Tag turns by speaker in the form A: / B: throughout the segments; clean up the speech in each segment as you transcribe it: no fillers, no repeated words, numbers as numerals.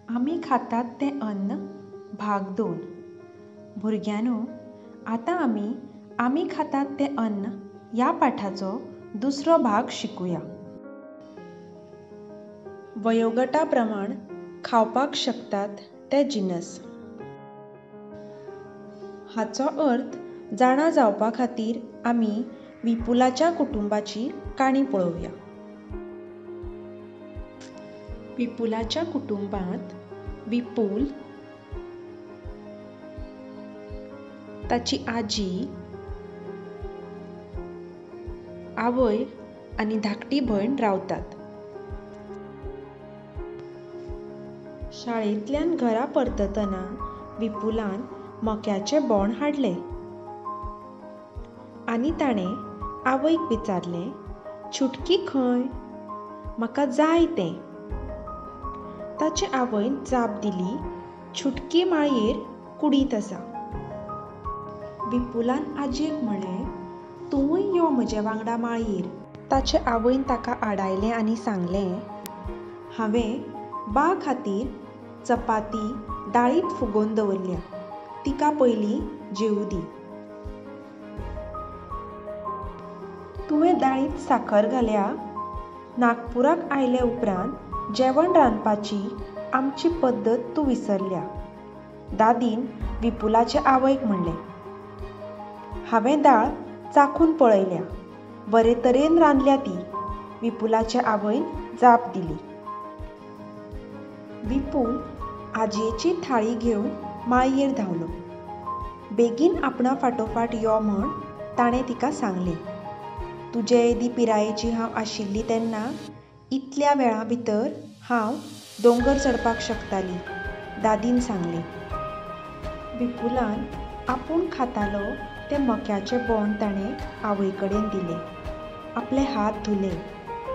A: आमी खातात तें अन्न भाग 2. भुरग्यांनो, आतां आमी खातात तें अन्न ह्या पाठाचो दुसरो भाग शिकुया. वयोगटा प्रमाण खावपाक शकतात ते जिनस. हाचो अर्थ जाणा जावपा खातीर आमी विपुलाच्या कुटुंबाची काणी पळोवया. विपुलाच्या कुटुंबांत विपुल, ताची आजी, आवय आनी धाकटी भयण रावतात. शाळेंतल्यान घरा परततना विपुलान मक्याचें बोंड हाडलें आनी ताणें आवयक विचारलें, "चुटकी खंय? म्हाका जाय तें." ताचे आवयन जाप दिली, "चुटकी माळयेर कुडींत आसा." विपुलान आजयेक म्हणलें, "तूंय यो म्हजे वांगडा माळयेर." ताचे आवयन ताका आडायलें आनी सांगलें, "हांवें बा खातीर चपाती दाळींत फुगोवन दवरल्या, तिका पयलीं जेवूं दी." "तुवें दाळींत साखर घाल्या? नागपुराक आयले उपरांत जेवण रांदपाची आमची पद्दत तूं विसरल्या." दादीन विपुलाचे आवयक म्हणलें. "हांवें दाळ चाखून पळयल्या, बरे तरेन रांदल्या ती." विपुलाचे आवयन जाप दिली. विपुल आजयेची थाळी घेवन माळयेर धांवलो. बेगीन आपणा फाटोफाट यो म्हूण ताणें तिका सांगलें. "तुजे येदी पिरायेची हांव आशिल्ली तेन्ना इतल्या वेळा भितर हांव दोंगर चडपाक शकताली," दादीन सांगलें. विपुलान आपूण खातालो तें मक्याचें बोंड ताणें आवय कडेन दिलें. आपले हात धुले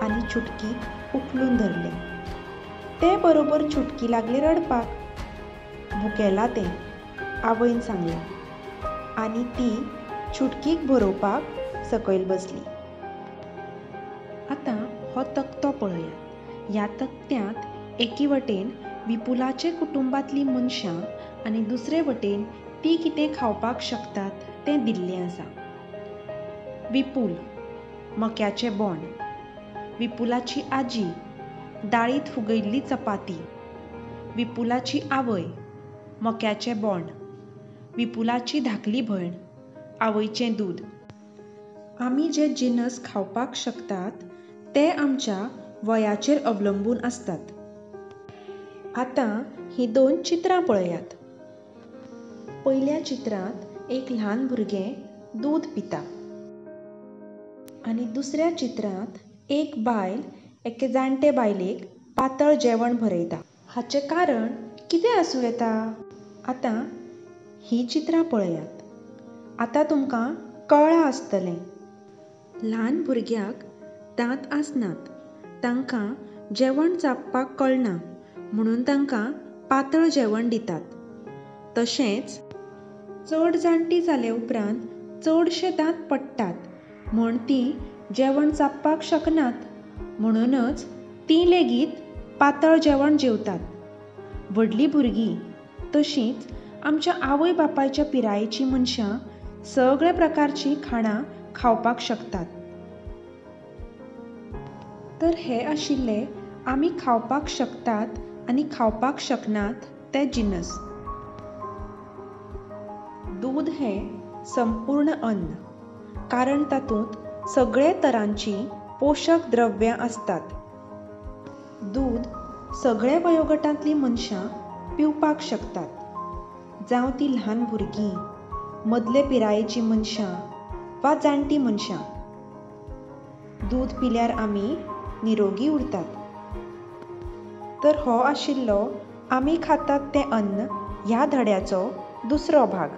A: आनी चुटकीक उखलून धरलें. ते बरोबर चुटकी लागली रडपाक. "भुकेलां तें," आवयन सांगलें. आनी ती चुटकीक भरोवपाक सकयल बसली. आतां हो तक्तो पळयात. ह्या तक्त्यांत एके वटेन विपुलाचे कुटुंबांतलीं मनशां आनी दुसरे वटेन तीं कितें खावपाक शकतात तें दिल्लें आसा. विपुल, मक्याचें बोंड. विपुलाची आजी, दाळींत फुगयल्ली चपाती. विपुलाची आवय, मक्याचें बोंड. विपुलाची धाकली भयण, आवयचें दूद. आमी जे जिनस खावपाक शकतात ते आमच्या वयाचेर अवलंबून आसतात. आतां हीं 2 चित्रां पळयात. पयल्या चित्रांत एक ल्हान भुरगें दूद पिता आनी दुसऱ्या चित्रांत एक बायल एके जाणटे बायलेक पातळ जेवण भरयता. हाचें कारण कितें आसूं येता? आतां हीं चित्रां पळयात. आतां तुमकां कळ्ळां आसतलें. ल्हान भुरग्याक दांत आसनात, तांकां जेवण चाबपाक कळना म्हणून तांकां पातळ जेवण दितात. तशेंच चड जाणटीं जाले उपरांत चडशे दांत पडटात म्हूण तीं जेवण चाबपाक शकनात, म्हणूनच तीं लेगीत पातळ जेवण जेवतात. व्हडलीं भुरगीं तशींच आमच्या आवय बापायच्या पिरायेचीं मनशां सगळे प्रकारचीं खाणां खावपाक शकतात. तर हे आशिल्ले आमी खावपाक शकतात आनी खावपाक शकनात ते जिनस. दूद हें संपूर्ण अन्न, कारण तातूंत सगळे तरांचीं पोशक द्रव्यां आसतात. दूद सगळे वयोगटांतलीं मनशां पिवपाक शकतात, जावं तीं ल्हान भुरगीं, मदले पिरायेचीं मनशां वा जाणटीं मनशां. दूद पिल्यार आमी निरोगी उरतात. तर हो आशिल्लो आमी खातात तें अन्न ह्या धड्याचो दुसरो भाग.